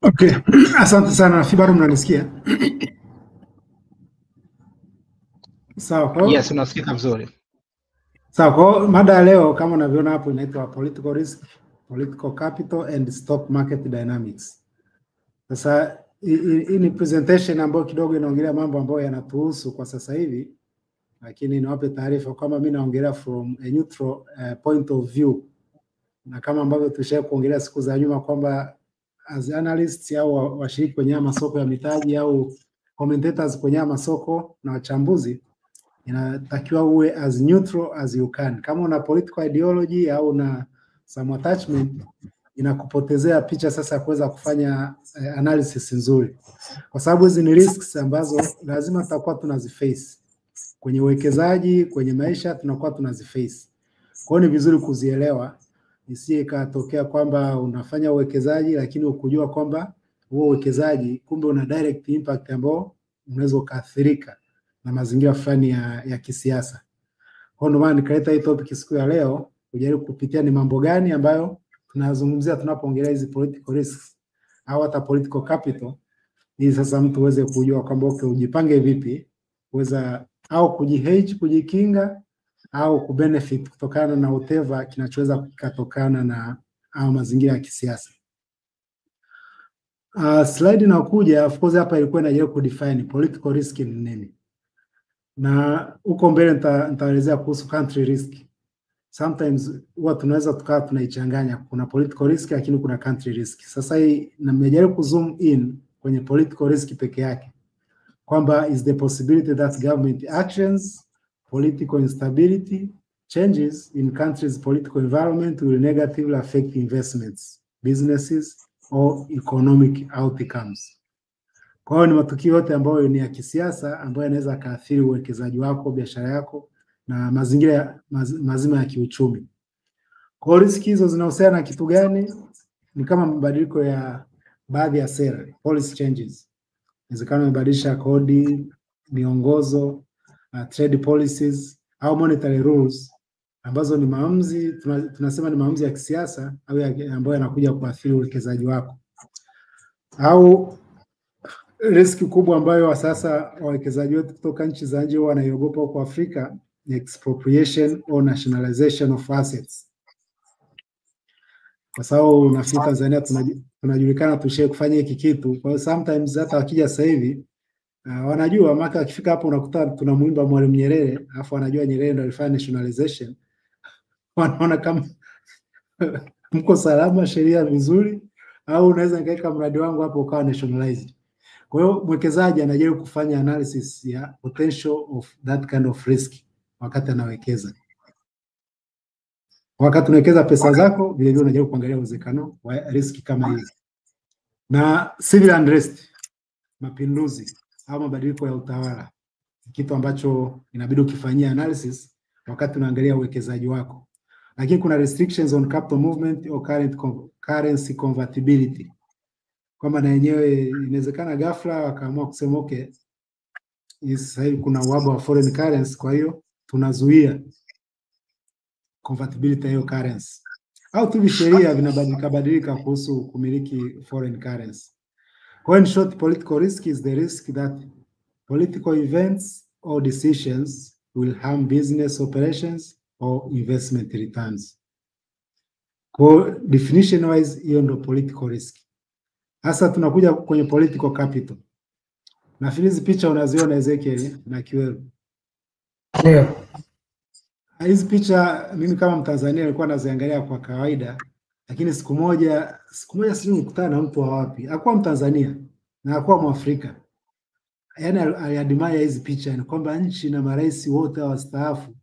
Okay. Asante sana. Nafikiri bado mnanisikia? Sawa. Yes, unasikika vizuri. Sawa, kwa mada ya leo kama unavyoona hapo inaitwa political risk, political capital and stock market dynamics. Sasa hii ni presentation ambayo kidogo inaongelea mambo ambayo yanatuhusu kwa sasa hivi, lakini niwape taarifa kama mimi naongelea from a neutral point of view, na kama ambavyo tulishawahi kuongelea siku za nyuma kwamba as analysts au washiriki kwenye masoko ya mitaji au commentators kwenye masoko na wachambuzi, inatakiwa uwe as neutral as you can. Kama una political ideology au una some attachment, inakupotezea picha sasa ya kuweza kufanya analysis nzuri, kwa sababu hizi ni risks ambazo lazima tutakuwa tunaziface kwenye uwekezaji, kwenye maisha tunakuwa tunaziface. Kwa hiyo ni vizuri kuzielewa, isije ikatokea kwamba unafanya uwekezaji lakini ukujua kwamba huo uwekezaji kumbe una direct impact ambao unaweza ukaathirika na mazingira fulani ya kisiasa. Kwa ndio maana nikaleta hii topic siku ya leo kujaribu kupitia ni mambo gani ambayo tunazungumzia tunapoongelea hizi political risks au hata political capital, ili sasa mtu uweze kujua kwamba okay, ujipange vipi kuweza au kujihedge, kujikinga au kubenefit kutokana na whatever kinachoweza kutokana na au mazingira ya kisiasa. Slide inakuja, of course hapa ilikuwa inajaribu kudefine political risk ni nini. Na huko mbele nitaelezea kuhusu country risk. Sometimes huwa tunaweza tukawa tunaichanganya, kuna political risk lakini kuna country risk. Sasa hii nimejaribu kuzoom in kwenye political risk peke yake, kwamba is the possibility that government actions, political instability, changes in country's political environment will negatively affect investments, businesses or economic outcomes. Kwa hiyo ni matukio yote ambayo ni ya kisiasa ambayo yanaweza kaathiri uwekezaji wako, biashara yako na mazingira mazima ya kiuchumi. Kwa hiyo riski hizo zinahusiana na kitu gani? Ni kama mabadiliko ya baadhi ya sera, policy changes. Inawezekana mabadilisha kodi, miongozo, trade policies au monetary rules ambazo ni maamuzi tunasema ni maamuzi ya kisiasa au ambayo yanakuja kuathiri uwekezaji wako. Au riski kubwa ambayo sasa wawekezaji wetu kutoka nchi za nje wanaiogopa huko Afrika ni expropriation or nationalization of assets. Kwa sababu nafikiri Tanzania tunajulikana tushe kufanya hiki kitu. Kwa hiyo sometimes hata wakija sasa hivi wanajua maka akifika hapo unakuta tunamuimba Mwalimu Nyerere, alafu wanajua Nyerere ndio alifanya nationalization. Wanaona kama mko salama, sheria vizuri, au unaweza nikaweka mradi wangu hapo ukawa nationalized. Kwa hiyo mwekezaji anajaribu kufanya analysis ya potential of that kind of risk wakati anawekeza. Wakati unawekeza pesa zako, vile vile unajaribu kuangalia uwezekano wa risk kama hizi. Na civil unrest, mapinduzi au mabadiliko ya utawala, kitu ambacho inabidi ukifanyia analysis wakati unaangalia uwekezaji wako. Lakini kuna restrictions on capital movement or currency convertibility. Kwamba na yenyewe inawezekana ghafla wakaamua kusema okay, sasa hivi kuna uhaba wa foreign currency, kwa hiyo tunazuia convertibility ya hiyo currency. Au tu sheria vinabadilika kuhusu kumiliki foreign currency. Kwa hiyo in short, political risk is the risk that political events or decisions will harm business operations or investment returns. Kwa definition wise hiyo ndio political risk. Sasa tunakuja kwenye political capital. Na hizi picha unaziona Ezekiel na Kiwelu. Ndio. Hizi picha mimi kama Mtanzania nilikuwa naziangalia kwa kawaida, lakini siku moja sisi nikutana na mtu wa wapi. Hakuwa Mtanzania na hakuwa Mwafrika. Yaani aliadmire hizi picha, ni kwamba nchi na marais wote wastaafu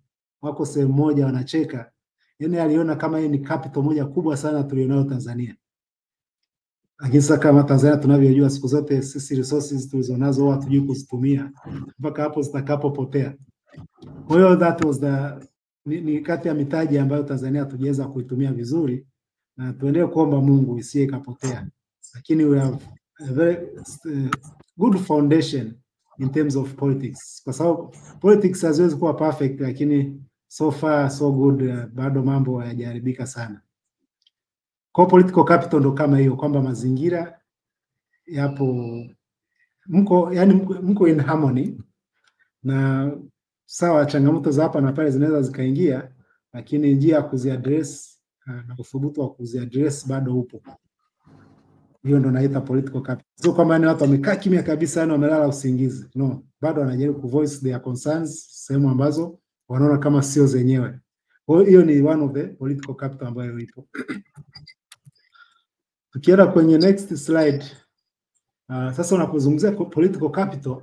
wako sehemu moja wanacheka. Yaani aliona kama hii ni capital moja kubwa sana tulionayo Tanzania. Lakini sasa kama Tanzania tunavyojua siku zote sisi resources tulizonazo huwa hatujui kuzitumia mpaka hapo zitakapopotea. Kwa hiyo that was ni kati ya mitaji ambayo Tanzania hatujaweza kuitumia vizuri, na tuendelee kuomba Mungu isiye ikapotea. Lakini we have a very good foundation in terms of politics. Kwa sababu politics haziwezi kuwa perfect, lakini so far so good, bado mambo hayajaharibika sana. Kwa political capital ndo kama hiyo, kwamba mazingira yapo mko in harmony, na sawa, changamoto za hapa na pale zinaweza zikaingia, lakini njia ya kuziaddress na uthubutu wa kuziaddress bado upo. Hiyo ndo naita political capital. Sio kwamba ni watu wamekaa kimya kabisa na wamelala usingizi. No, bado wanajaribu kuvoice their concerns sehemu ambazo wanaona kama sio zenyewe. Kwa hiyo ni one of the political capital ambayo ipo. Tukienda kwenye next slide. Sasa unapozungumzia political capital,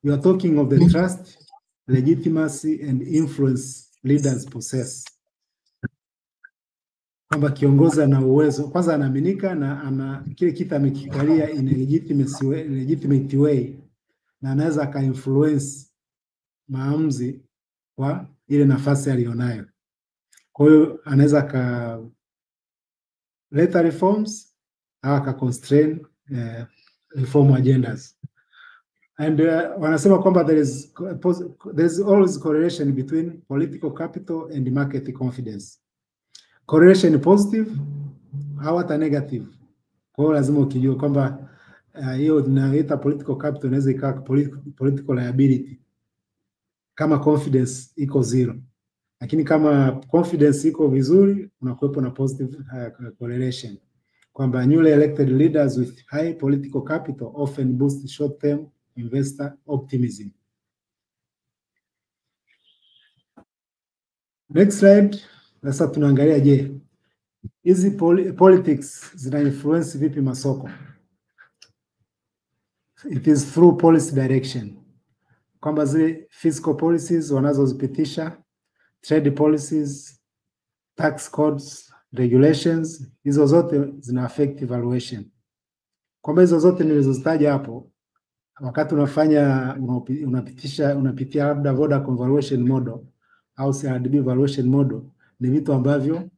you are talking of the trust, legitimacy and influence leaders possess. Kwamba kiongozi ana uwezo, kwanza anaaminika na ana kile kitu amekikalia in a legitimate way, na anaweza ka influence maamuzi kwa ile nafasi aliyonayo. Kwa hiyo anaweza ka leta reforms au ka constrain reform agendas. And wanasema kwamba there is always correlation between political capital and market confidence. Correlation positive au hata negative. Kwa hiyo lazima ukijua kwamba hiyo inaita political capital inaweza ikawa political liability kama confidence iko zero. Lakini kama confidence iko vizuri, unakuwepo na positive correlation. Kwamba newly elected leaders with high political capital often boost short-term investor optimism. Next slide. Sasa tunaangalia je, hizi politics zina influence vipi masoko? It is through policy direction. Kwamba zile fiscal policies wanazozipitisha, trade policies, tax codes, regulations, hizo zote zina affect valuation. Kwamba hizo zote nilizozitaja hapo, wakati unapitia labda Vodacom valuation model au CRDB valuation model, ni vitu ambavyo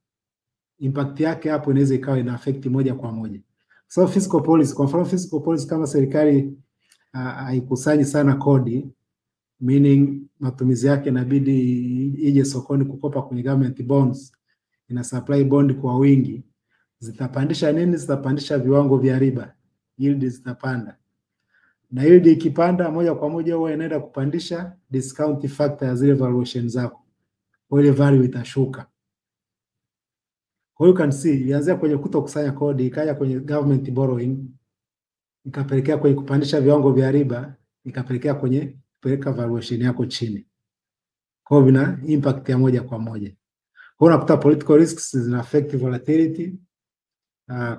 impact yake hapo inaweza ikawa ina affect moja kwa moja. So fiscal policy, kwa mfano fiscal policy kama serikali haikusanyi sana kodi, meaning matumizi yake inabidi ije sokoni kukopa kwenye government bonds, ina supply bond kwa wingi, zitapandisha nini? Zitapandisha viwango vya riba, yield zitapanda. Na yield ikipanda moja kwa moja huwa inaenda kupandisha discount factor ya zile valuation zako. Kwa ile value itashuka. Kwa hiyo you can see, ilianzia kwenye kutokusanya kodi, ikaja kwenye government borrowing, ikapelekea kwenye kupandisha viwango vya riba, ikapelekea kwenye kupeleka valuation yako chini. Kwa hiyo vina impact ya moja kwa moja. Kwa hiyo unakuta political risks zina affect volatility,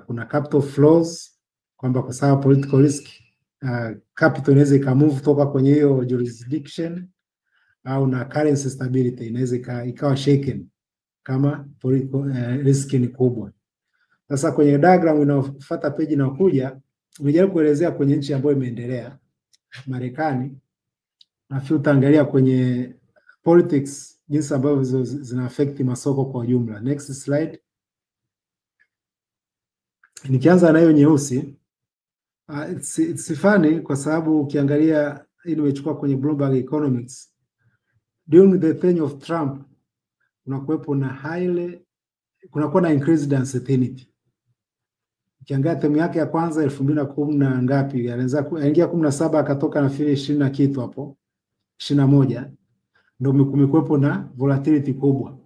kuna capital flows, kwamba kwa sababu political risk capital inaweza ikamove toka kwenye hiyo jurisdiction, au na currency stability inaweza ikawa shaken kama risk ni kubwa. Sasa kwenye diagram inayofuata page inayokuja, nimejaribu kuelezea kwenye nchi ambayo imeendelea, Marekani, na pia utaangalia kwenye politics jinsi ambavyo zina affect masoko kwa ujumla. Next slide. Nikianza na hiyo nyeusi, it's funny kwa sababu ukiangalia hii nimechukua kwenye Bloomberg Economics, during the tenure of Trump kunakuwa na increased uncertainty. Ukiangalia term yake ya kwanza 2010 na ngapi, aliingia 17 akatoka na 20 na kitu hapo 21, ndio kumekuwepo na volatility kubwa.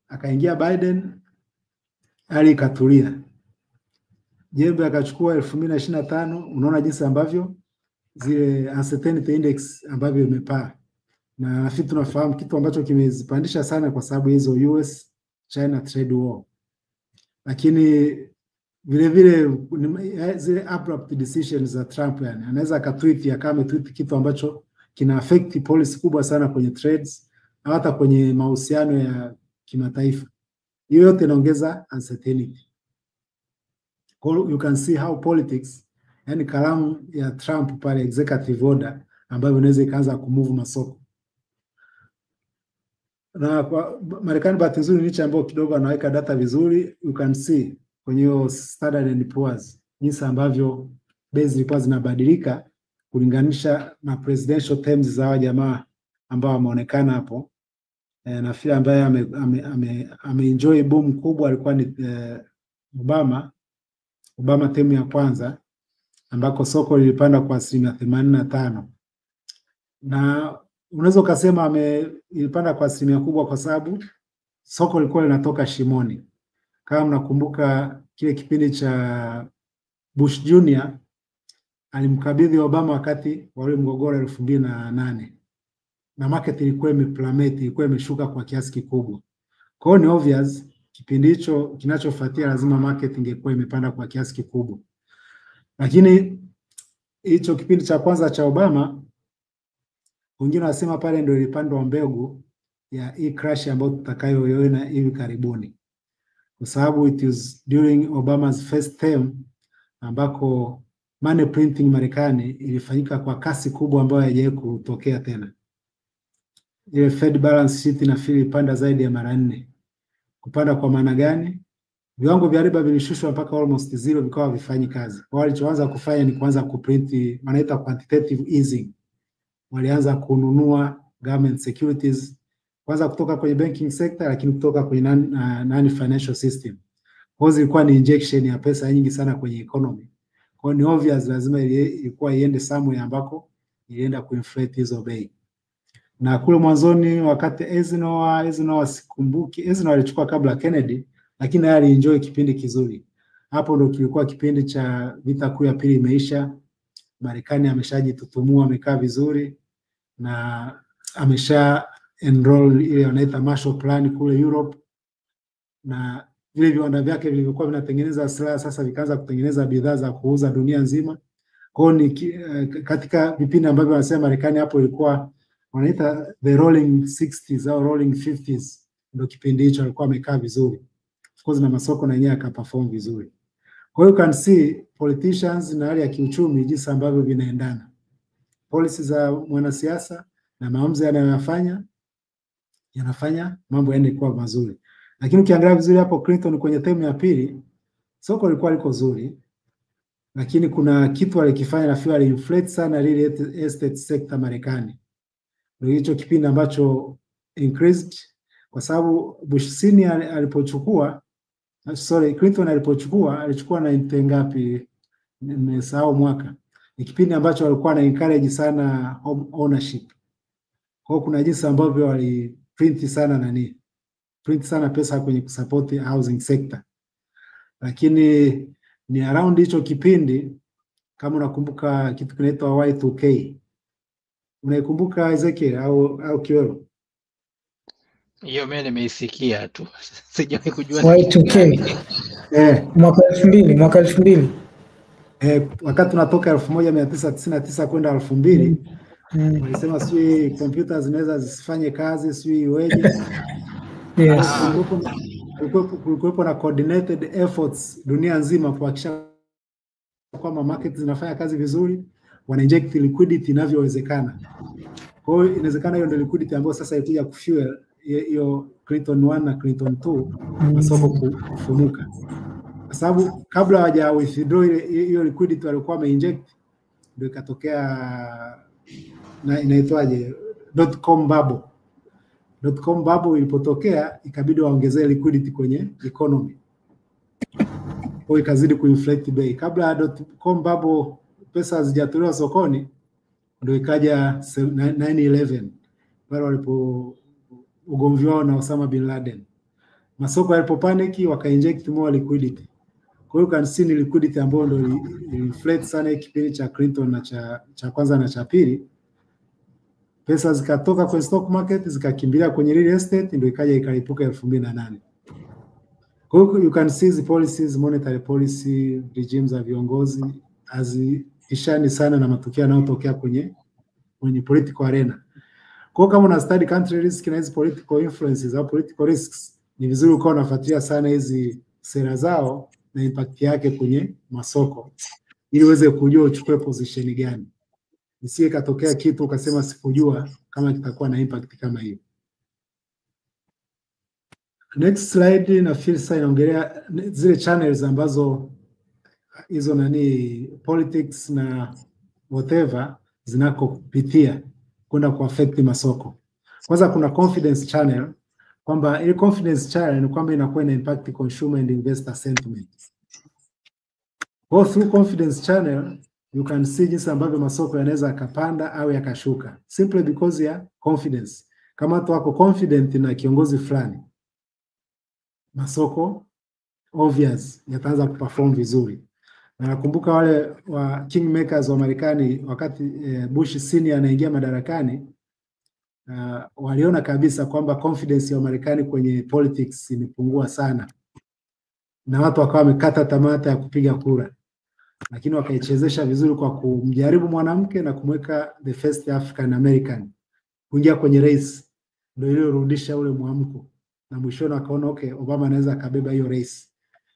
Akaingia Biden, hali ikatulia. Jembe akachukua 2025, unaona jinsi ambavyo zile uncertainty index ambavyo imepaa. Na nafikiri tunafahamu kitu ambacho kimezipandisha sana kwa sababu hizo US China trade war. Lakini vile vile zile abrupt decisions za Trump, yani anaweza akatweet kama tweet kitu ambacho kina affect policy kubwa sana kwenye trades na hata kwenye mahusiano ya kimataifa. Hiyo yote inaongeza uncertainty. You can see how politics, yani kalamu ya Trump pale executive order ambayo inaweza ikaanza kumove masoko. Na kwa Marekani bahati nzuri niche ambao kidogo anaweka data vizuri, you can see kwenye hiyo Standard and Poor's jinsi ambavyo base zilikuwa zinabadilika kulinganisha na presidential terms za hawa jamaa ambao wameonekana hapo. Na fila ambaye ameenjoy boom kubwa alikuwa ni Obama. Obama term ya kwanza, ambako soko lilipanda kwa 85%. Na unaweza ukasema ilipanda kwa asilimia kubwa kwa sababu soko lilikuwa linatoka shimoni. Kama mnakumbuka kile kipindi cha Bush Junior alimkabidhi Obama wakati wa ule mgogoro 2008, na market ilikuwa imeplummet, ilikuwa imeshuka kwa kiasi kikubwa. Kwa hiyo ni obvious kipindi hicho kinachofuatia lazima market ingekuwa imepanda kwa kiasi kikubwa. Lakini hicho kipindi cha kwanza cha Obama, wengine wanasema pale ndio ilipandwa mbegu ya hii crash ambayo tutakayoiona hivi karibuni, kwa sababu it is during Obama's first term ambako money printing Marekani ilifanyika kwa kasi kubwa ambayo haijawahi kutokea tena. Ile Fed balance sheet nafikiri ilipanda zaidi ya mara 4. Kupanda kwa maana gani? Viwango vya riba vilishushwa mpaka almost zero, vikawa vifanyi kazi. Walichoanza kufanya ni kuanza kuprint, wanaita quantitative easing. Walianza kununua government securities kwanza kutoka kwenye banking sector, lakini kutoka kwenye non financial system. Kwa hiyo ilikuwa ni injection ya pesa nyingi sana kwenye economy. Kwa hiyo ni obvious lazima ilikuwa iende somewhere ambako ilienda kuinflate hizo bei. Na kule mwanzoni wakati Eisenhower sikumbuki, Eisenhower alichukua kabla Kennedy, lakini yeye alienjoy kipindi kizuri. Hapo ndo kilikuwa kipindi cha vita kuu ya pili imeisha. Marekani ameshajitutumua, amekaa vizuri na amesha enroll ile wanaita Marshall Plan kule Europe, na vile viwanda vyake vilivyokuwa vinatengeneza silaha sasa vikaanza kutengeneza bidhaa za kuuza dunia nzima. Kwa hiyo katika vipindi ambavyo wanasema Marekani hapo ilikuwa wanaita the rolling 60s au rolling 50s, ndio kipindi hicho alikuwa amekaa vizuri. Of course na masoko na yenyewe akaperform vizuri. Kwa hiyo you can see politicians na hali ya kiuchumi jinsi ambavyo vinaendana. Policy za mwanasiasa na maamuzi yanafanya mambo yaende kuwa mazuri. Lakini ukiangalia vizuri hapo Clinton kwenye term ya pili, soko lilikuwa liko zuri, lakini kuna kitu alikifanya na feel inflate sana real estate sector Marekani. Ndio hicho kipindi ambacho increased, kwa sababu Bush senior Clinton alichukua na ngapi, nimesahau mwaka. Ni kipindi ambacho walikuwa na encourage sana home ownership. Kwa hiyo kuna jinsi ambavyo waliprint sana pesa kwenye kusupport housing sector. Lakini ni around hicho kipindi, kama unakumbuka kitu kinaitwa Y2K. Unaikumbuka Ezekiel au Kiwero? Hiyo mimi nimeisikia tu. Sijawahi kujua Y2K. Mwaka 2000. Wakati tunatoka 1999 kwenda 2000, walisema sijui kompyuta zinaweza zisifanye kazi, sijui iweje. Yes. Kulikuwepo na coordinated efforts dunia nzima kuhakikisha kwamba market zinafanya kazi vizuri, wana inject liquidity inavyowezekana. Kwa hiyo inawezekana hiyo ndio liquidity ambayo sasa ilikuja kufuel hiyo Clinton 1 na Clinton 2 masoko kufumuka. Kwa sababu kabla hawaja withdraw hiyo liquidity walikuwa wameinject, ndio ikatokea na inaitwaje .com bubble ilipotokea, ikabidi waongezee liquidity kwenye economy. Kwa hiyo ikazidi kuinflate bei. Kabla ya .com bubble pesa hazijatolewa sokoni, ndio ikaja 9/11 pale walipo ugomvi wao na Osama bin Laden. Masoko yalipopanic wakainject more liquidity. Kwa hiyo kansi ni liquidity ambayo ndio inflate sana kipindi cha Clinton na cha kwanza na cha pili. Pesa zikatoka kwenye stock market zikakimbilia kwenye real estate, ndio ikaja ikalipuka 2008. Kwa hiyo you can see the policies, monetary policy regimes za viongozi hazishani sana na matukio yanayotokea kwenye political arena. Kwa hiyo kama una study country risk na hizi political influences au political risks, ni vizuri ukawa unafuatilia sana hizi sera zao na impact yake kwenye masoko, ili uweze kujua uchukue position gani. Isiye katokea kitu ukasema sikujua kama kitakuwa na impact kama hiyo. Next slide na Filsa inaongelea zile channels ambazo hizo politics na whatever zinakopitia kwenda kuaffect masoko. Kwanza kuna confidence channel, kwamba ile confidence channel ni kwamba inakuwa ina impact consumer and investor sentiment. Go through confidence channel, you can see jinsi ambavyo masoko yanaweza yakapanda au yakashuka simply because ya confidence. Kama watu wako confident na kiongozi fulani, masoko obvious yataanza kuperform vizuri. Na nakumbuka wale wa kingmakers wa Marekani wakati Bush senior anaingia madarakani, waliona kabisa kwamba confidence ya Marekani kwenye politics imepungua sana, na watu wakawa wamekata tamaa ya kupiga kura, lakini wakaichezesha vizuri kwa kumjaribu mwanamke na kumweka the first African American kuingia kwenye race, ndio ile rudisha ule mwamko, na mwishoni akaona okay, Obama anaweza akabeba hiyo race.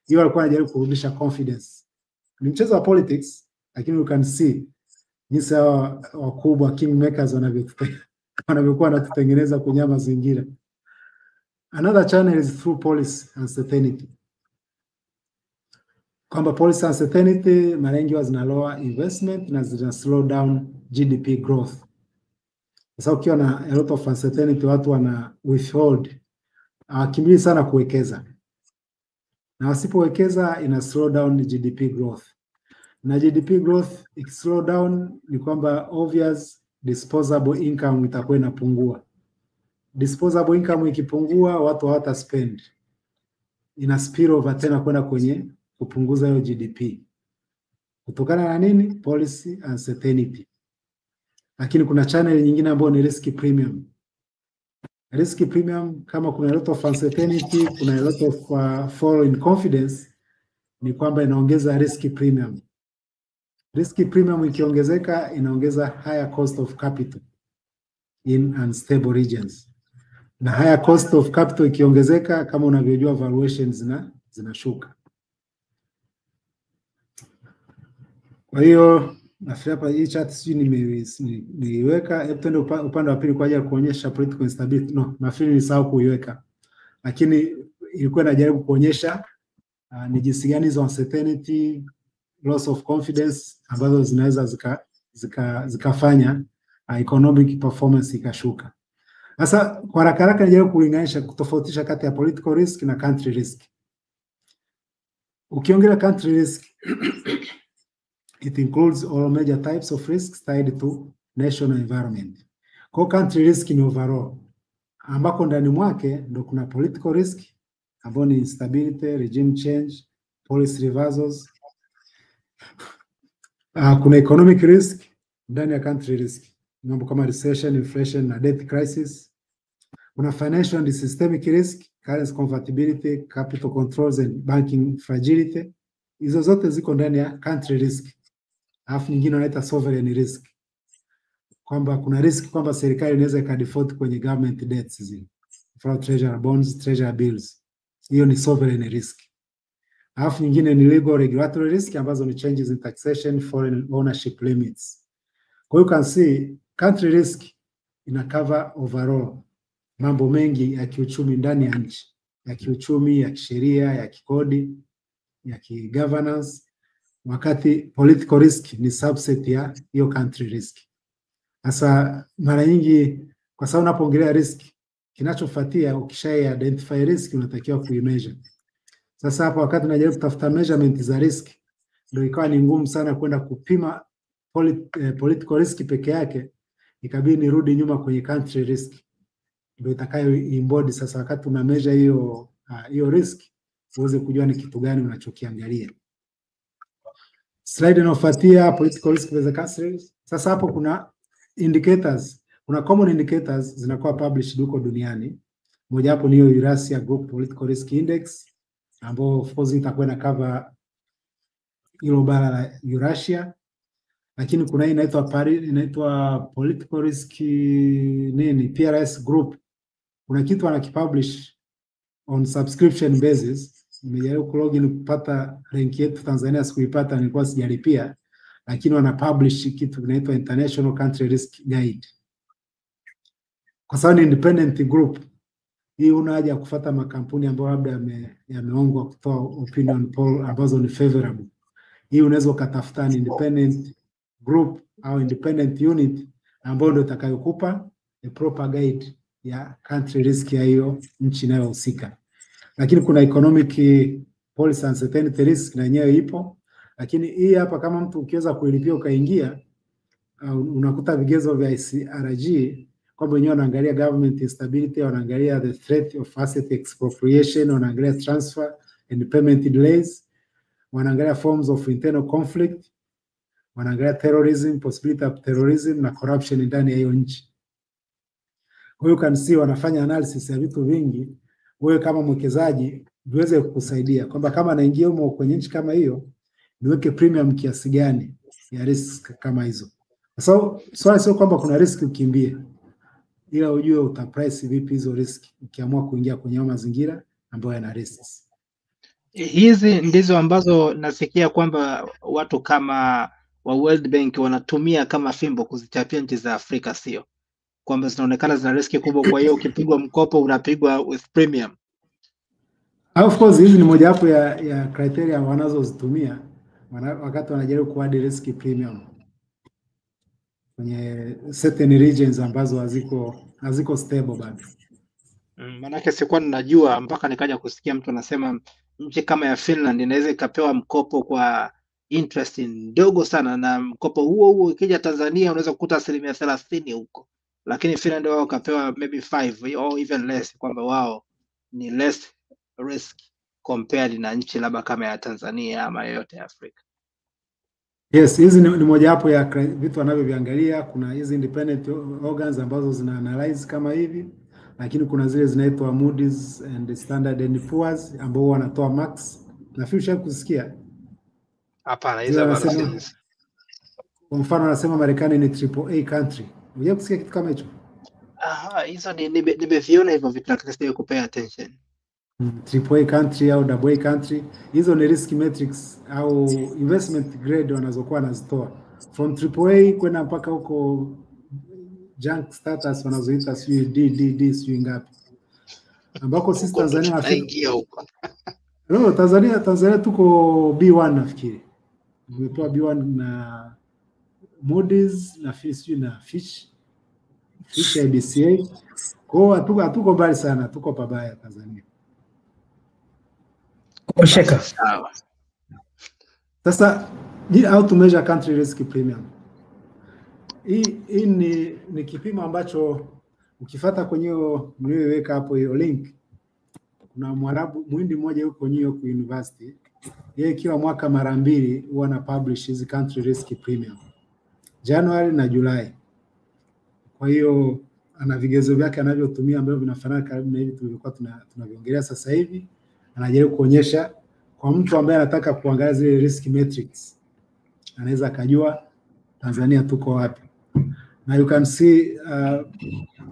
Hiyo alikuwa anajaribu kurudisha confidence. Ni mchezo wa politics, lakini you can see jinsi wakubwa kingmakers wanavyokuwa wanatutengeneza kwenye mazingira. Another channel is through policy uncertainty. Kwamba policy uncertainty mara nyingi zina lower investment na zina slow down GDP growth. Sasa ukiwa na a lot of uncertainty, watu wana withhold, hawakimbii sana kuwekeza, na wasipowekeza ina slow down GDP growth. Na GDP growth slow down ni kwamba obvious disposable income itakuwa inapungua. Disposable income ikipungua, watu hawata spend, ina spill over tena kwenda kwenye kupunguza hiyo GDP. Kutokana na nini? Policy uncertainty. Lakini kuna channel nyingine ambayo ni risk premium. Risk premium, kama kuna a lot of uncertainty, kuna a lot of fall in confidence, ni kwamba inaongeza risk premium. Risk premium ikiongezeka inaongeza higher cost of capital in unstable regions. Na higher cost of capital ikiongezeka, kama unavyojua, valuations zinashuka. Kwa hiyo nafikiri hapa hii chart sijui nimeiweka, hebu twende upande wa pili kwa ajili ya kuonyesha political instability. No, nafikiri nisahau kuiweka. Lakini ilikuwa inajaribu kuonyesha ni jinsi gani hizo uncertainty, loss of confidence ambazo zinaweza zikafanya economic performance ikashuka. Sasa kwa haraka haraka najaribu kulinganisha, kutofautisha kati ya political risk na country risk. Ukiongelea country risk it includes all major types of risks tied to national environment. Kwa country risk ni overall, ambako ndani mwake ndo kuna political risk ambao ni instability, regime change, policy reversals. Kuna economic risk ndani ya country risk, mambo kama recession, inflation na debt crisis. Kuna financial and systemic risk, currency convertibility, capital controls and banking fragility. Hizo zote ziko ndani ya country risk. Alafu nyingine wanaita sovereign risk, kwamba kuna risk kwamba serikali inaweza ikadefault kwenye government debts zile, for treasury bonds, treasury bills. Hiyo ni sovereign risk. Alafu nyingine ni legal regulatory risk, ambazo ni changes in taxation, foreign ownership limits. Kwa hiyo you can see country risk ina cover overall mambo mengi ya kiuchumi ndani ya nchi, ya kiuchumi, ya kisheria, ya kikodi, ya kigovernance, wakati political risk ni subset ya hiyo country risk. Sasa mara nyingi kwa sababu unapoongelea risk, kinachofuatia ukisha identify risk unatakiwa kuimeasure. Sasa hapa wakati najaribu kutafuta measurement za risk, ndio ikawa ni ngumu sana kwenda kupima political risk peke yake, ikabidi nirudi nyuma kwenye country risk, ndio itakayo embody sasa wakati una measure hiyo risk uweze kujua ni kitu gani unachokiangalia. Slide inayofuatia, political risk versus country risk. Sasa hapo kuna indicators, kuna common indicators zinakuwa published huko duniani. Moja hapo ni hiyo Eurasia Group Political Risk Index, ambao of course itakuwa na cover hilo bara la Eurasia. Lakini kuna hii inaitwa Political Risk PRS Group. Kuna kitu wanakipublish on subscription basis. Nimejaribu kulogin kupata rank yetu Tanzania, sikuipata, nilikuwa sijalipia, lakini wana-publish kitu kinaitwa International Country Risk Guide. Kwa sababu ni independent group, hii una haja ya kufuata makampuni ambayo labda yameongwa kutoa opinion poll ambazo ni favorable. Hii unaweza ukatafuta ni independent group au independent unit ambayo ndio itakayokupa a proper guide ya country risk ya hiyo nchi inayohusika. Lakini kuna economic policy uncertainty risk na yenyewe ipo, Lakini hii hapa kama mtu ukiweza kuilipia ukaingia, unakuta vigezo vya ICRG kwamba wenyewe wanaangalia government instability, wanaangalia the threat of asset expropriation, wanaangalia transfer and payment delays, wanaangalia forms of internal conflict, wanaangalia terrorism, possibility of terrorism na corruption ndani ya hiyo nchi. Kwa hiyo can see wanafanya analysis ya vitu vingi, wewe kama mwekezaji viweze kukusaidia kwamba kama naingia humo kwenye nchi kama hiyo niweke premium kiasi gani ya risk kama hizo. So swali sio kwamba kuna risk ukimbie, ila ujue utaprice vipi hizo risk ukiamua kuingia kwenye mazingira ambayo yana risks. Hizi ndizo ambazo nasikia kwamba watu kama wa World Bank wanatumia kama fimbo kuzichapia nchi za Afrika, sio kwamba zinaonekana zina riski kubwa, kwa hiyo ukipigwa mkopo unapigwa with premium. Of course hizi ni moja wapo ya criteria wanazozitumia wakati wanajaribu kuadi risk premium kwenye certain regions ambazo haziko stable bado. Maanake sikuwa ninajua mpaka nikaja kusikia mtu anasema nchi kama ya Finland inaweza ikapewa mkopo kwa interest ndogo sana, na mkopo huo ikija Tanzania unaweza kukuta 30% huko, lakini Finland wao kapewa maybe 5 or even less, kwamba wao ni less risk compared na nchi labda kama ya Tanzania ama yoyote ya Afrika. Yes, hizi ni moja wapo ya vitu wanavyoviangalia. Kuna hizi independent organs ambazo zina analyze kama hivi, lakini kuna zile zinaitwa Moody's and Standard & Poor's ambao wanatoa marks. Nafikiri ushawahi kusikia? Hapana, hizo bado. Kwa mfano anasema Marekani ni AAA country. Unajua kusikia kitu kama hicho? Hizo nimeviona hivyo vitu, lakini sija kupay attention. AAA country au AA country, hizo ni risk metrics au investment grade wanazokuwa nazitoa from AAA kwenda mpaka huko junk status wanazoita DDD sio ngapi, ambako sisi Tanzania tunaingia huko. No, Tanzania tuko B1 nafikiri. Tumepewa B1 na Moody's na Fitch IBCA. Kwa hiyo hatuko mbali sana, tuko pabaya Tanzania. Osheka. Sasa how to measure country risk premium? Hii ni kipimo ambacho ukifuata kwenye mlioweka hapo hiyo link, kuna Muhindi mmoja yuko New York University, yeye kila mwaka mara 2 huwa na publish hizi country risk premium, January na July. Kwa hiyo ana vigezo vyake anavyotumia ambavyo vinafanana karibu na hivi tulivyokuwa tunaviongelea sasa hivi. Anajaribu kuonyesha kwa mtu ambaye anataka kuangalia zile risk metrics, anaweza akajua Tanzania tuko wapi. Na you can see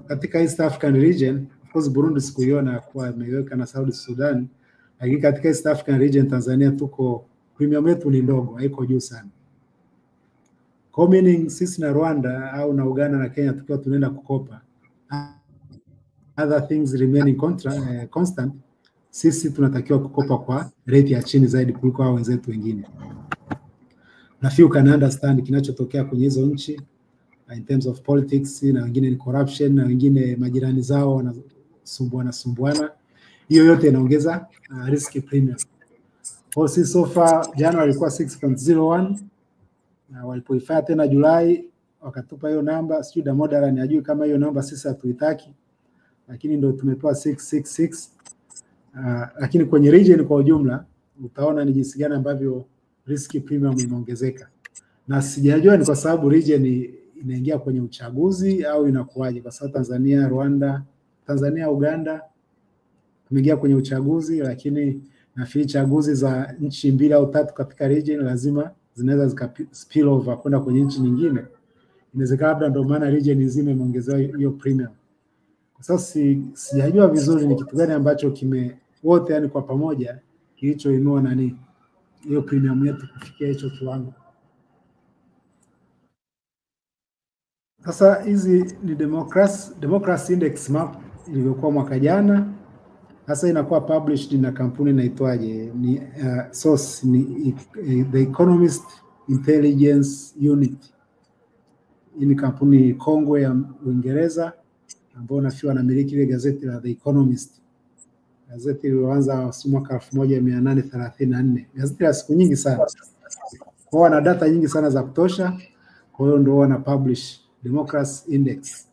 katika East African region, of course Burundi sikuiona kwa imeweka na South Sudan, lakini katika East African region Tanzania tuko premium yetu ni ndogo, haiko juu sana. Kwa meaning sisi na Rwanda au na Uganda na Kenya tukiwa tunaenda kukopa, other things remaining constant, sisi tunatakiwa kukopa kwa rate ya chini zaidi kuliko hao wenzetu wengine. Na few can understand kinachotokea kwenye hizo nchi in terms of politics, na wengine ni corruption, na wengine majirani zao wanasumbuana. Hiyo yote inaongeza risk premium. Kwa sisi so far January ilikuwa 6.01, na walipoifanya tena Julai wakatupa hiyo namba, sijui Damodara ni ajui kama hiyo namba sisi hatuitaki, lakini ndio tumepewa 666. Lakini kwenye region kwa ujumla utaona ni jinsi gani ambavyo risk premium imeongezeka. Na sijajua ni kwa sababu region inaingia kwenye uchaguzi au inakuwaje, kwa sababu Tanzania Uganda tumeingia kwenye uchaguzi, lakini nafikiri chaguzi za nchi 2 au 3 katika region lazima zinaweza zika spill over kwenda kwenye nchi nyingine. Inawezekana labda ndio maana region nzima imeongezewa hiyo premium. Kwa sababu sijajua vizuri ni kitu gani ambacho wote yani kwa pamoja kilichoinua nani hiyo premium yetu kufikia hicho kiwango. Sasa hizi ni democracy index map iliyokuwa mwaka jana. Sasa inakuwa published na kampuni inaitwaje, ni source ni The Economist Intelligence Unit. Hii ni kampuni kongwe ya Uingereza ambayo nafikiri wanamiliki ile gazeti la The Economist. gazeti lilianza mwaka 1834, gazeti la siku nyingi sana, kwa wana data nyingi sana za kutosha. Kwa hiyo ndio wana publish Democracy Index.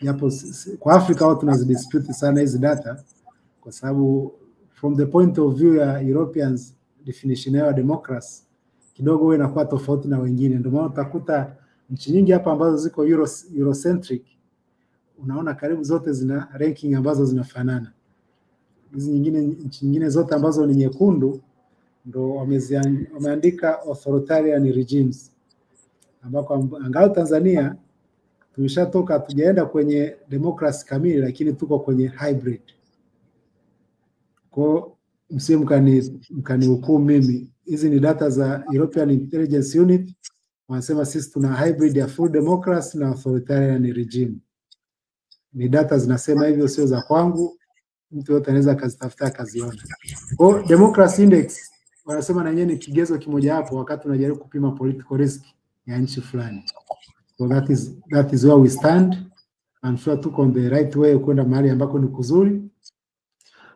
Yapo kwa Afrika wao tunazidispute sana hizi data, kwa sababu from the point of view ya Europeans definition ya democracy kidogo inakuwa tofauti na wengine. Ndio maana utakuta nchi nyingi hapa ambazo ziko Eurocentric, unaona karibu zote zina ranking ambazo zinafanana. Hizi nchi nyingine zote ambazo ni nyekundu ndo wameandika authoritarian regimes, ambako angalau Tanzania tumeshatoka, tujaenda kwenye democracy kamili, lakini tuko kwenye hybrid. Kwa msimu mkani hukumu mimi, hizi ni data za European Intelligence Unit, wanasema sisi tuna hybrid ya full democracy na authoritarian regime. Ni data zinasema hivyo, sio za kwangu, mtu yote anaweza kazitafuta kaziona. Kwa Democracy Index wanasema na yenyewe ni kigezo kimoja hapo wakati unajaribu kupima political risk ya nchi fulani. So that is where we stand. I'm sure tuko on the right way kwenda mahali ambako ni kuzuri.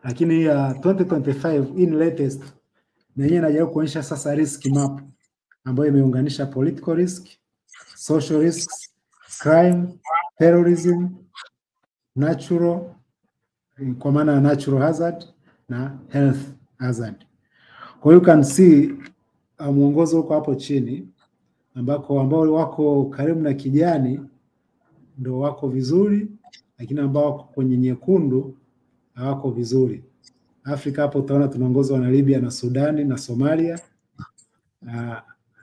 Lakini 2025 in latest na yenyewe najaribu kuonyesha sasa risk map ambayo imeunganisha political risk, social risks, crime, terrorism, natural, kwa maana ya natural hazard na health hazard. Kwa hiyo you can see mwongozo uko hapo chini, ambao wako karibu na kijani ndio wako vizuri, lakini ambao wako kwenye nyekundu hawako vizuri. Afrika hapo utaona tunaongozwa na Libya na Sudani na Somalia,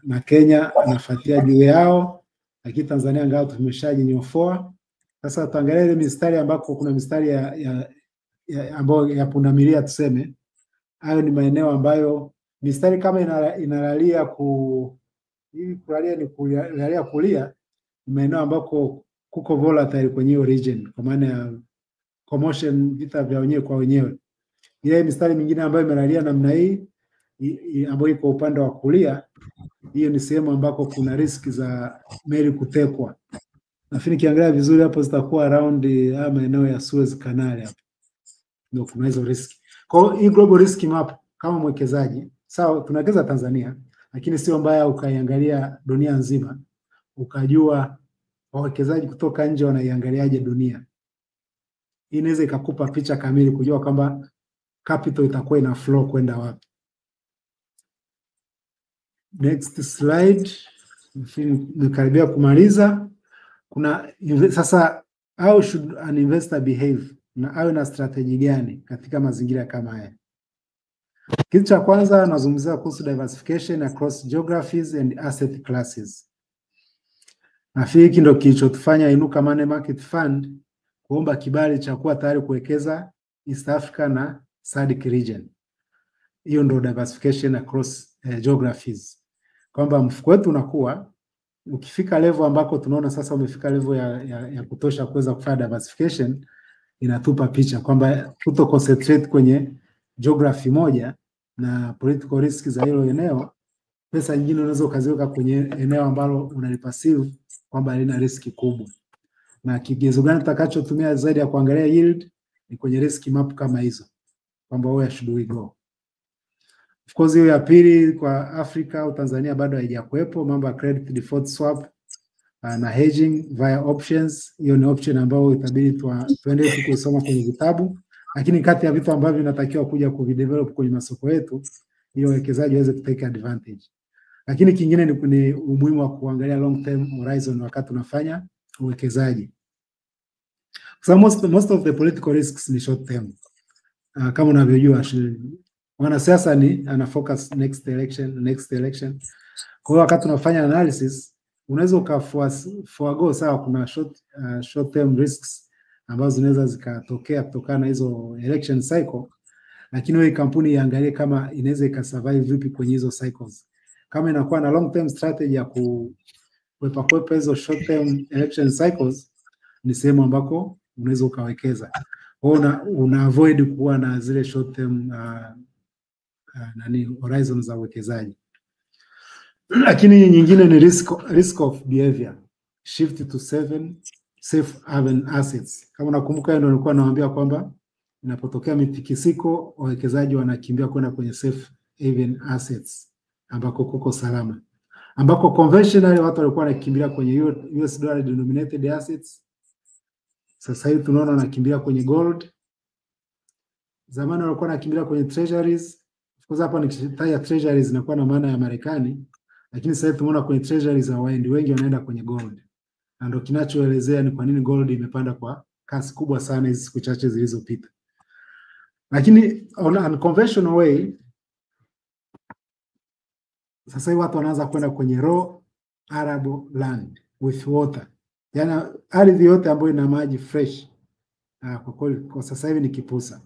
na Kenya anafuatia juu yao, lakini Tanzania ngao tumeshajinyofoa. Sasa tuangalie ile mistari ambako kuna mistari ambayo ya pundamilia tuseme. Hayo ni maeneo ambayo mistari kama inalalia kulalia kulia, ni maeneo ambako kuko volatile kwenye hiyo region, kwa maana ya commotion, vita vya wenyewe kwa wenyewe. Ile mistari mingine ambayo imelalia namna hii ambayo iko upande wa kulia, hiyo ni sehemu ambako kuna risk za meli kutekwa. Nafikiri kiangalia vizuri hapo zitakuwa around maeneo ya Suez Canal hapo. Ndio kuna hizo risk. Kwa hiyo hii global risk map kama mwekezaji, sawa tunawekeza Tanzania, lakini sio mbaya ukaiangalia dunia nzima, ukajua wawekezaji kutoka nje wanaiangaliaje dunia. Hii inaweza ikakupa picha kamili kujua kwamba capital itakuwa ina flow kwenda wapi. Next slide. Nikaribia kumaliza. Kuna sasa, how should an investor behave, na awe na strategy gani katika mazingira kama haya? Kitu cha kwanza nazungumzia kuhusu diversification across geographies and asset classes. Nafikiri ndio kilichotufanya Inuka Money Market Fund kuomba kibali cha kuwa tayari kuwekeza East Africa na SADC region. Hiyo ndio diversification across geographies. Kwamba mfuko wetu unakuwa ukifika level ambako tunaona sasa umefika level ya kutosha kuweza kufanya diversification, inatupa picha kwamba tuto concentrate kwenye geography moja na political risk za hilo eneo. Pesa nyingine unaweza ukaziweka kwenye eneo ambalo unaliperceive kwamba halina riski kubwa. Na kigezo gani tutakachotumia zaidi ya kuangalia yield ni kwenye risk map kama hizo, kwamba where should we go. Of course hiyo ya pili kwa Afrika au Tanzania bado haijakuepo, mambo ya credit default swap na hedging via options. Hiyo ni option ambayo itabidi tuendelee kusoma kwenye vitabu, lakini kati ya vitu ambavyo vinatakiwa kuja kuvidevelop kwenye masoko yetu ili wawekezaji waweze kutake advantage. Lakini kingine ni umuhimu wa kuangalia long term horizon wakati unafanya uwekezaji. So most of the political risks ni short term. Kama unavyojua wanasiasa ana focus next election. Kwa hiyo wakati unafanya analysis unaweza ukaforgo sawa, kuna short term risks ambazo zinaweza zikatokea kutokana na hizo election cycle, lakini wewe kampuni iangalie kama inaweza ikasurvive vipi kwenye hizo cycles. Kama inakuwa na long term strategy ya kuepa hizo short term election cycles, ni sehemu ambako unaweza ukawekeza. Una avoid kuwa na zile short term horizon za uwekezaji. Lakini nyingine ni risk of behavior, shift to safe haven assets. Kama unakumbuka ndio nilikuwa nawaambia kwamba inapotokea mitikisiko, wawekezaji wanakimbia kwenda kwenye safe haven assets ambako kuko salama, ambako conventionally watu walikuwa wanakimbilia kwenye US dollar denominated assets. Sasa hivi tunaona wanakimbia kwenye gold. Zamani walikuwa wanakimbilia kwenye treasuries. Of course hapa nikitaja treasuries inakuwa na maana ya Marekani, lakini sasa hivi tunaona kwenye treasuries hawaendi, wengi wanaenda kwenye gold. Na ndio kinachoelezea ni kwa nini gold imepanda kwa kasi kubwa sana hizi siku chache zilizopita. Lakini on unconventional way, sasa hivi watu wanaanza kwenda kwenye raw arable land with water. Yaani ardhi yote ambayo ina maji fresh. Kwa kweli kwa sasa hivi ni kipusa.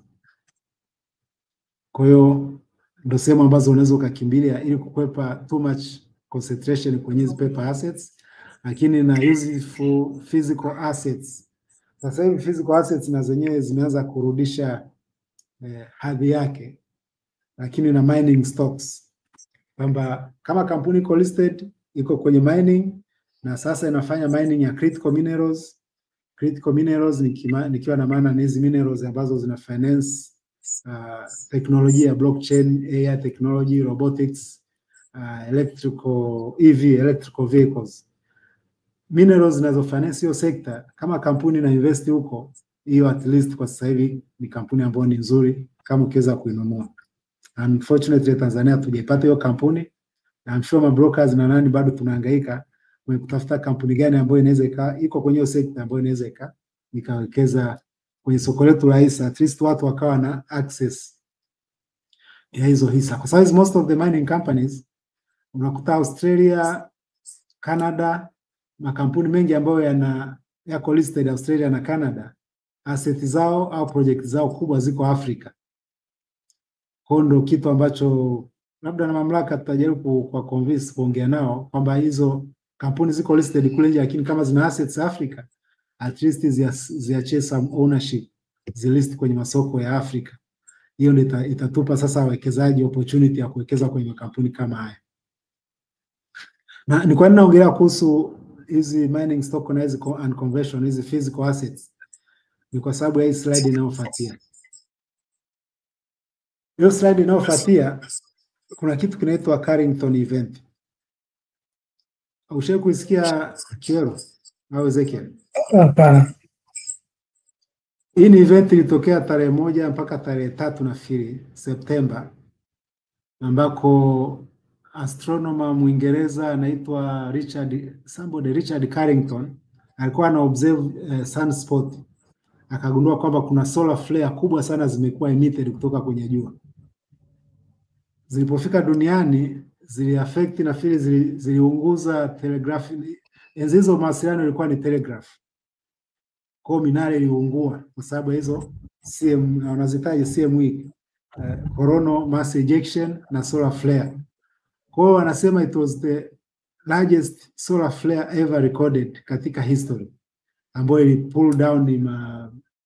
Kwa hiyo ndio sehemu ambazo unaweza ukakimbilia ili kukwepa too much concentration kwenye hizo paper assets, lakini na useful physical assets. Sasa hivi physical assets na zenyewe zimeanza kurudisha hadhi yake, lakini na mining stocks, kwamba kama kampuni iko listed iko kwenye mining na sasa inafanya mining ya critical minerals. Critical minerals nikiwa na maana ni hizi minerals ambazo zina finance teknolojia ya blockchain, AI technology, robotics, electrical vehicles. Minerals zinazofinance hiyo sekta, kama kampuni na invest huko, hiyo at least kwa sasa hivi ni kampuni ambayo ni nzuri kama ukiweza kuinunua. Unfortunately Tanzania tujaipata hiyo kampuni, na I'm sure brokers na nani bado tunahangaika kutafuta kampuni gani ambayo inaweza iko kwenye hiyo sekta ambayo inaweza ikawekeza kwenye soko letu la hisa, at least watu wakawa na access ya hizo hisa. Kwa sababu most of the mining companies unakuta Australia, Canada, makampuni mengi ambayo yako listed Australia na Canada, asset zao au project zao kubwa ziko Afrika. Kwa ndo kitu ambacho labda na mamlaka tutajaribu kwa convince kuongea nao kwamba hizo kampuni ziko listed kule nje, lakini kama zina assets Afrika, at least ziachie some ownership, zilist kwenye masoko ya Afrika. Hiyo ndio itatupa sasa wawekezaji opportunity ya kuwekeza kwenye makampuni kama haya. Na ni kwa nini naongelea kuhusu hizi mining stock na hizi unconventional, hizi physical assets? Ni kwa sababu ya hii slide inayofuatia. Hiyo slide inayofuatia kuna kitu kinaitwa Carrington event. Ushawahi kusikia Kiero au Ezekiel? Hapana. Hii ni event ilitokea tarehe 1 mpaka tarehe 3 nafikiri Septemba, ambako astronomer Mwingereza anaitwa Richard Carrington alikuwa ana observe sunspot, akagundua kwamba kuna solar flare kubwa sana zimekuwa emitted kutoka kwenye jua. Zilipofika duniani ziliaffect na ziliunguza telegraph. Enzi hizo mawasiliano ilikuwa ni telegraph. Kwa minara iliungua kwa sababu hizo wanazitaja CME, coronal mass ejection na solar flare. Kwa hiyo wanasema it was the largest solar flare ever recorded katika history, ambayo ili pull down ni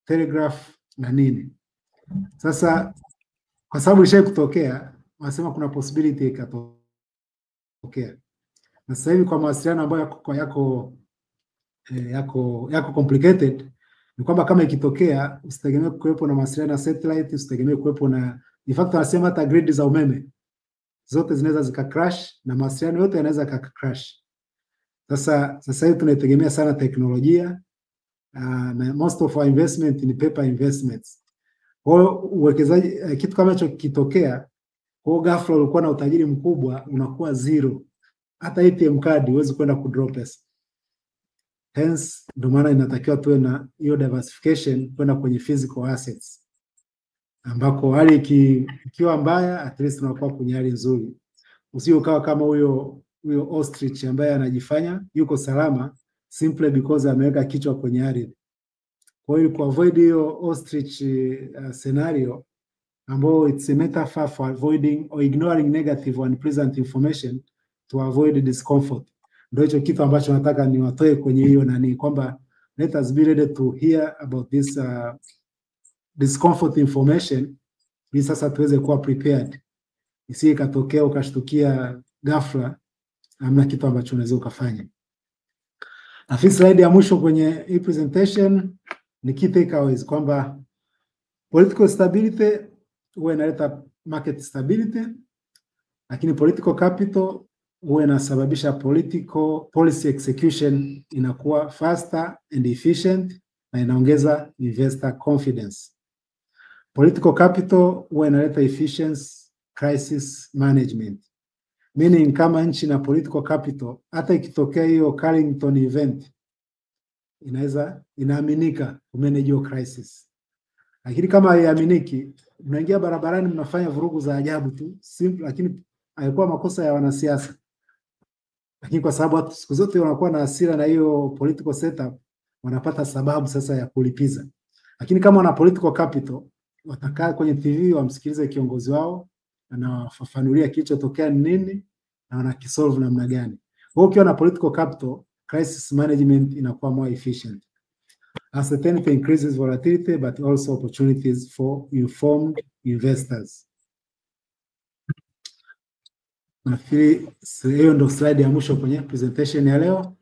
telegraph na nini. Sasa kwa sababu ilishawahi kutokea, wanasema kuna possibility ikatokea. Na sasa hivi kwa mawasiliano ambayo yako complicated, ni kwamba kama ikitokea usitegemee kuwepo na mawasiliano ya satellite, usitegemee kuwepo na, in fact wanasema hata grid za umeme zote zinaweza zika crash na mawasiliano yote yanaweza ka crash. Sasa hivi tunategemea sana teknolojia, na most of our investment ni paper investments. Kwa hiyo uwekezaji, kitu kama hicho kitokea, kwa ghafla ulikuwa na utajiri mkubwa unakuwa zero. Hata ATM card huwezi kwenda kudraw pesa. Hence ndio maana inatakiwa tuwe na hiyo diversification kwenda kwenye physical assets, ambako hali ikiwa mbaya at least unakuwa kwenye hali nzuri. Usio ukawa kama huyo ostrich ambaye anajifanya yuko salama simply because ameweka kichwa kwenye ardhi. Kwa hiyo avoid hiyo ostrich scenario, ambao it's a metaphor for avoiding or ignoring negative or unpleasant information to avoid discomfort. Ndio hicho kitu ambacho nataka niwatoe kwenye hiyo nani, kwamba let us be ready to hear about this discomfort information, ili sasa tuweze kuwa prepared. Isi ikatokea ukashtukia ghafla hamna kitu ambacho unaweza ukafanya. Na slide ya mwisho kwenye hii presentation ni key takeaways, kwamba Political stability huwa inaleta market stability, lakini political capital huwa inasababisha policy execution inakuwa faster and efficient na inaongeza investor confidence. Political capital huwa inaleta efficiency crisis management, meaning kama nchi na political capital, hata ikitokea hiyo Carrington event inaaminika kumanage hiyo crisis. Lakini kama haiaminiki, mnaingia barabarani mnafanya vurugu za ajabu tu, simple, lakini haikuwa makosa ya wanasiasa. Lakini kwa sababu watu siku zote wanakuwa na hasira na hiyo political setup, wanapata sababu sasa ya kulipiza. Lakini kama wana political capital, watakaa kwenye TV wamsikilize kiongozi wao, anawafafanulia kilichotokea ni nini na wanakisolve namna gani. Kwa hiyo ukiwa na political capital, crisis management inakuwa more efficient. Uncertainty increases volatility but also opportunities for informed investors. Nafikiri hiyo ndio slide ya mwisho kwenye presentation ya leo.